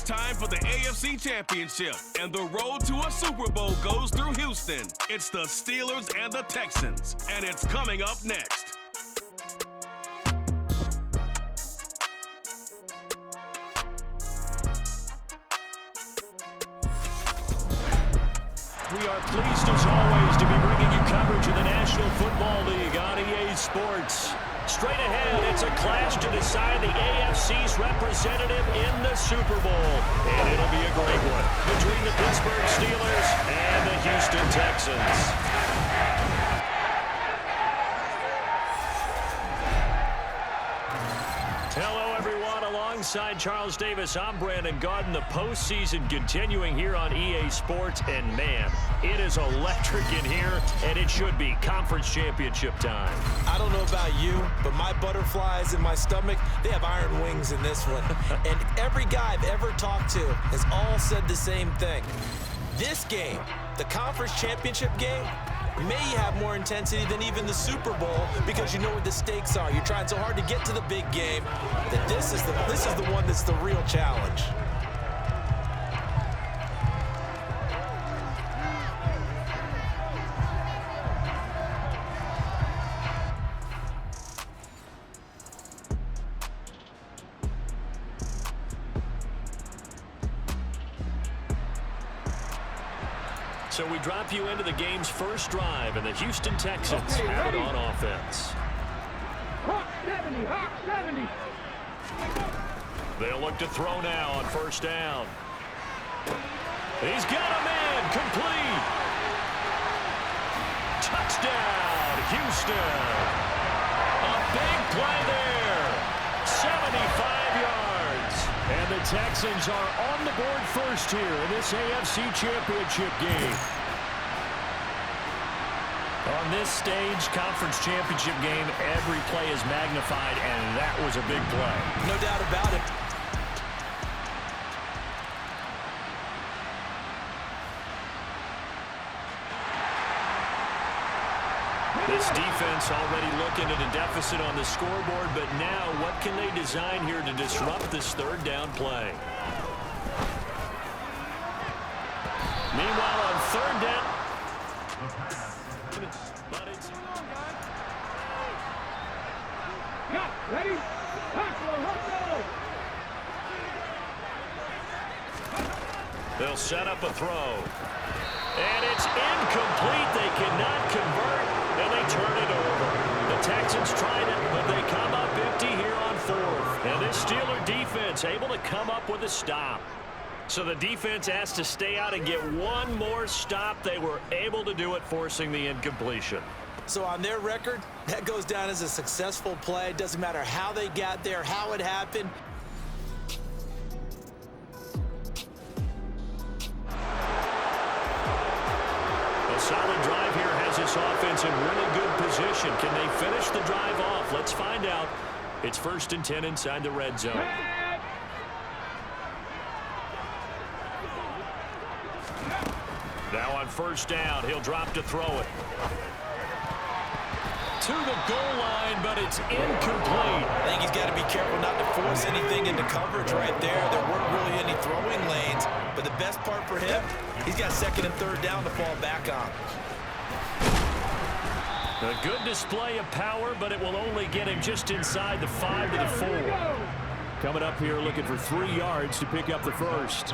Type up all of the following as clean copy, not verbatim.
It's time for the AFC Championship, and the road to a Super Bowl goes through Houston. It's the Steelers and the Texans, and it's coming up next. We are pleased, as always, to be bringing you coverage of the National Football League on EA Sports. Straight ahead, it's a clash to decide the AFC's representative in the Super Bowl. And it'll be a great one between the Pittsburgh Steelers and the Houston Texans. Hello, everyone. Alongside Charles Davis, I'm Brandon Gaudin. The postseason continuing here on EA Sports. And, man, it is electric in here, and it should be conference championship time. I don't know about you, but my butterflies in my stomach, they have iron wings in this one. And every guy I've ever talked to has all said the same thing. This game, the conference championship game, may have more intensity than even the Super Bowl because you know what the stakes are. You're trying so hard to get to the big game that this is the one that's the real challenge. So we drop you into the game's first drive, and the Houston Texans have it on offense. Hawk 70, Hawk 70. They'll look to throw now on first down. He's got a man, complete. Touchdown, Houston. A big play there. 75 yards. And the Texans are on the board first here in this AFC Championship game. On this stage, conference championship game, every play is magnified, and that was a big play. No doubt about it. This defense already looking at a deficit on the scoreboard, but now what can they design here to disrupt this third down play? Meanwhile, on third down. But it's... Ready? They'll set up a throw. And it's incomplete. They cannot convert, and they turn it over. The Texans tried it, but they come up empty here on fourth. And this Steeler defense able to come up with a stop. So the defense has to stay out and get one more stop. They were able to do it, forcing the incompletion. So on their record, that goes down as a successful play. It doesn't matter how they got there, how it happened. A solid drive here has this offense in really good position. Can they finish the drive off? Let's find out. It's 1st and 10 inside the red zone. Now on first down, he'll drop to throw it. To the goal line, but it's incomplete. I think he's got to be careful not to force anything into coverage right there. There weren't really any throwing lanes, but the best part for him, he's got 2nd and 3rd down to fall back on. A good display of power, but it will only get him just inside the 5 to the 4. Coming up here looking for 3 yards to pick up the first.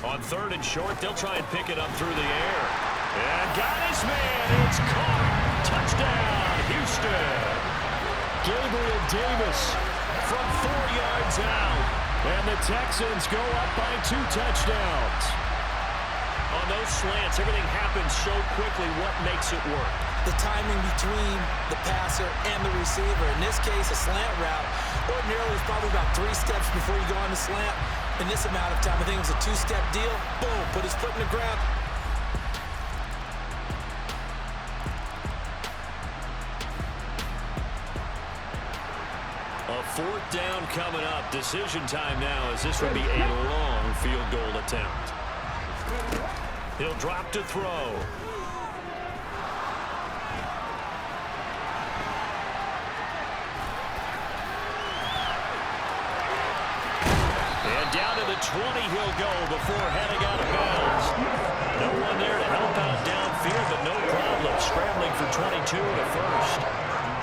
On 3rd and short, they'll try and pick it up through the air. And got his man. It's caught. Touchdown, Houston. Gabriel Davis from 4 yards out. And the Texans go up by 2 touchdowns. On those slants, everything happens so quickly. What makes it work? The timing between the passer and the receiver. In this case, a slant route. Ordinarily, it's probably about 3 steps before you go on the slant. In this amount of time, I think it was a 2-step deal. Boom, put his foot in the ground. A 4th down coming up. Decision time now, as this would be a long field goal attempt. He'll drop to throw. And And down to the 20 he'll go before heading out of bounds. No one there to help out downfield, but no problem. Scrambling for 22 to first.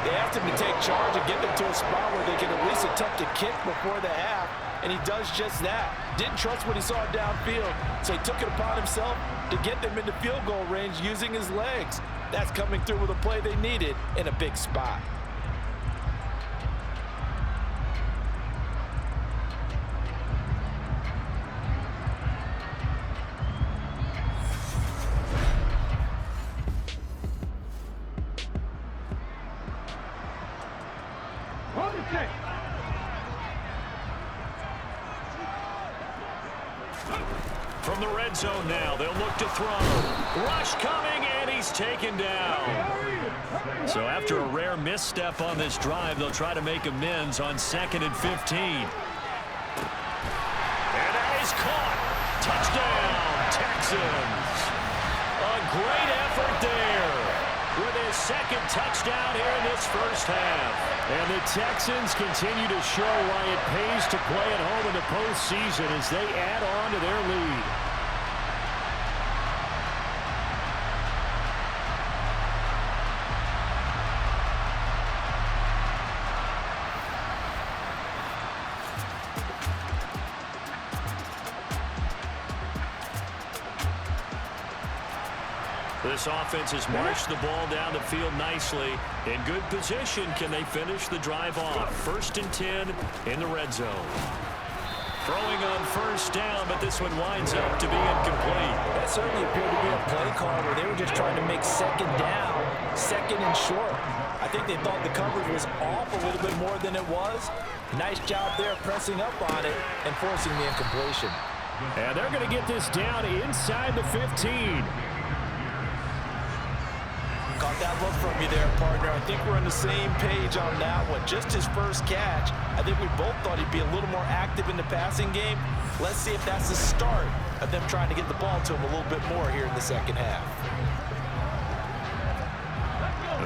They asked him to take charge and get them to a spot where they can at least attempt to kick before the half, and he does just that. Didn't trust what he saw downfield, so he took it upon himself to get them into field goal range using his legs. That's coming through with a play they needed in a big spot. From the red zone now, they'll look to throw. Rush coming, and he's taken down. So after a rare misstep on this drive, they'll try to make amends on 2nd and 15. And that is caught. Touchdown, Texans. A great effort there with his second touchdown here in this first half. And the Texans continue to show why it pays to play at home in the postseason as they add on to their lead. This offense has marched the ball down the field nicely. In good position, can they finish the drive off? 1st and 10 in the red zone. Throwing on first down, but this one winds up to be incomplete. That certainly appeared to be a play call where they were just trying to make second down, 2nd and short. I think they thought the coverage was off a little bit more than it was. Nice job there pressing up on it and forcing the incompletion. And they're going to get this down inside the 15. Caught that look from you there, partner. I think we're on the same page on that one. Just his first catch. I think we both thought he'd be a little more active in the passing game. Let's see if that's the start of them trying to get the ball to him a little bit more here in the second half.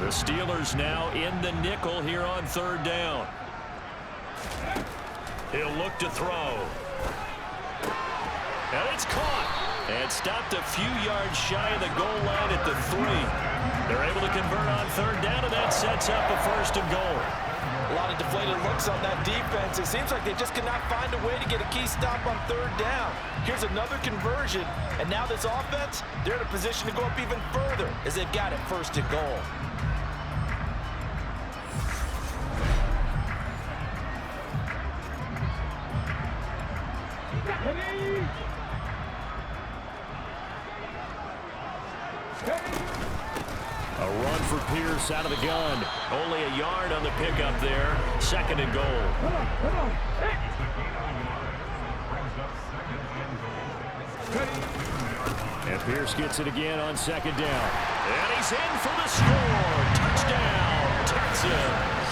The Steelers now in the nickel here on 3rd down. He'll look to throw. And it's caught. And stopped a few yards shy of the goal line at the 3. They're able to convert on 3rd down, and that sets up a 1st and goal. A lot of deflated looks on that defense. It seems like they just cannot find a way to get a key stop on 3rd down. Here's another conversion, and now this offense, they're in a position to go up even further as they've got it 1st and goal. A run for Pierce out of the gun. Only a yard on the pickup there. 2nd and goal. And Pierce gets it again on 2nd down. And he's in for the score. Touchdown, Texans.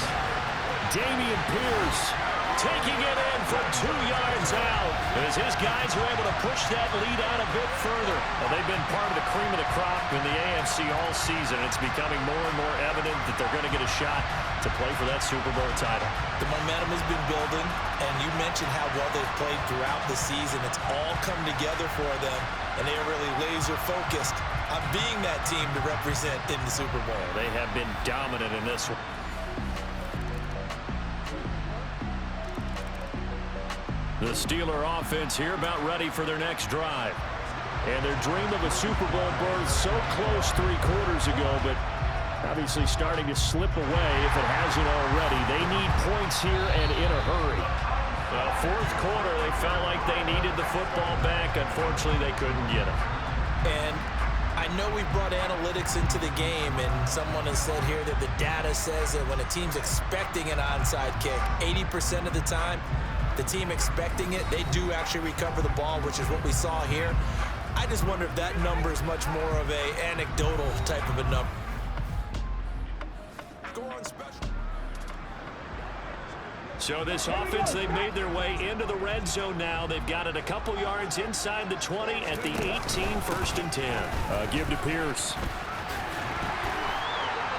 Dameon Pierce taking it in from 2 yards out as his guys are able to push that lead out a bit further. Well, they've been part of the cream of the crop in the AFC all season. It's becoming more and more evident that they're going to get a shot to play for that Super Bowl title. The momentum has been building, and you mentioned how well they've played throughout the season. It's all come together for them, and they are really laser-focused on being that team to represent in the Super Bowl. They have been dominant in this one. The Steeler offense here about ready for their next drive. And their dream of a Super Bowl berth so close 3 quarters ago, but obviously starting to slip away if it hasn't already. They need points here and in a hurry. Well, 4th quarter, they felt like they needed the football back. Unfortunately, they couldn't get it. And I know we brought analytics into the game, and someone has said here that the data says that when a team's expecting an onside kick, 80% of the time, the team expecting it, they do actually recover the ball, which is what we saw here. I just wonder if that number is much more of a anecdotal type of a number. So this offense, they've made their way into the red zone now. They've got it a couple yards inside the 20 at the 18, 1st and 10. Give to Pierce.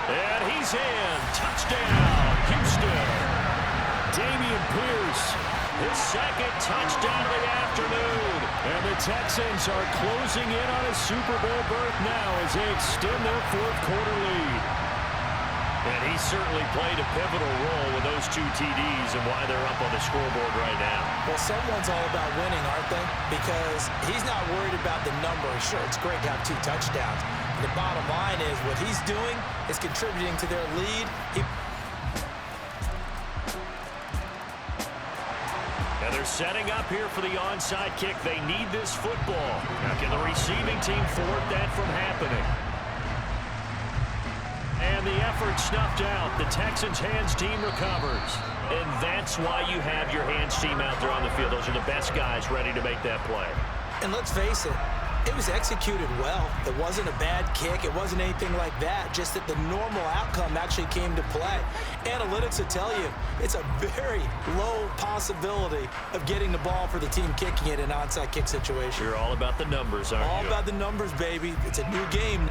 And he's in. Touchdown, Houston. Dameon Pierce, his second touchdown of the afternoon. And the Texans are closing in on a Super Bowl berth now as they extend their fourth quarter lead. And he certainly played a pivotal role with those 2 TDs and why they're up on the scoreboard right now. Well, someone's all about winning, aren't they? Because he's not worried about the number. Sure, it's great to have 2 touchdowns. The bottom line is what he's doing is contributing to their lead. And they're setting up here for the onside kick. They need this football. Now, can the receiving team thwart that from happening? And the effort snuffed out. The Texans' hands team recovers. And that's why you have your hands team out there on the field. Those are the best guys ready to make that play. And let's face it, it was executed well. It wasn't a bad kick. It wasn't anything like that. Just that the normal outcome actually came to play. Analytics will tell you it's a very low possibility of getting the ball for the team kicking it in an onside kick situation. You're all about the numbers, aren't you? All about the numbers, baby. It's a new game.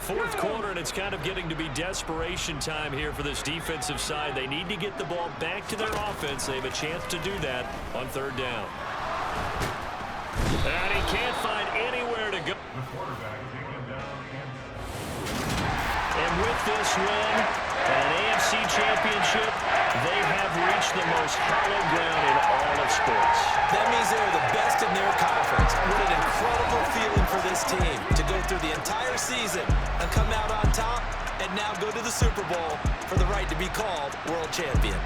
Fourth quarter, and it's kind of getting to be desperation time here for this defensive side. They need to get the ball back to their offense. They have a chance to do that on third down. And he can't find anywhere to go. And with this win, an AFC championship, they have reached the most hallowed ground in all of sports. That means they're the best in their conference. What an incredible feeling for this team to go through the entire season and come out on top and now go to the Super Bowl for the right to be called world champion.